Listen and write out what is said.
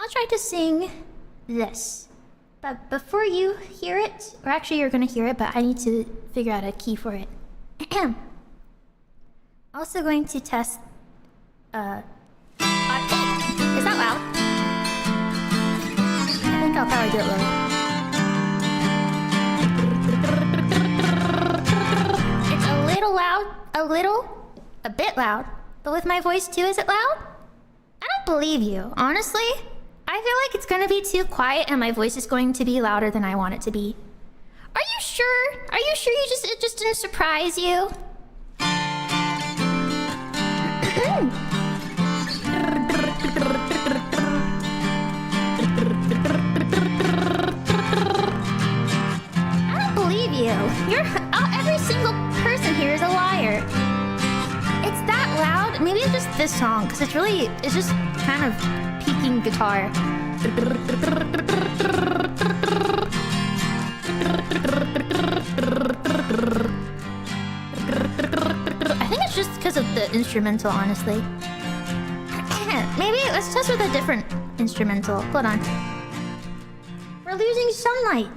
I'll try to sing this. But before you hear it, or actually you're gonna hear it, but I need to figure out a key for it. Also going to test, is that loud? I think I'll probably do it low. It's a little loud, a bit loud. But with my voice too, is it loud? I don't believe you, honestly. I feel like it's gonna be too quiet and my voice is going to be louder than I want it to be. Are you sure? Are you sure it just didn't surprise you? I don't believe you. Every single person here is a liar. It's that loud? Maybe it's just this song, because it's just kind of peaking guitar. I think it's just because of the instrumental, honestly. Maybe let's test with a different instrumental. Hold on. We're losing sunlight.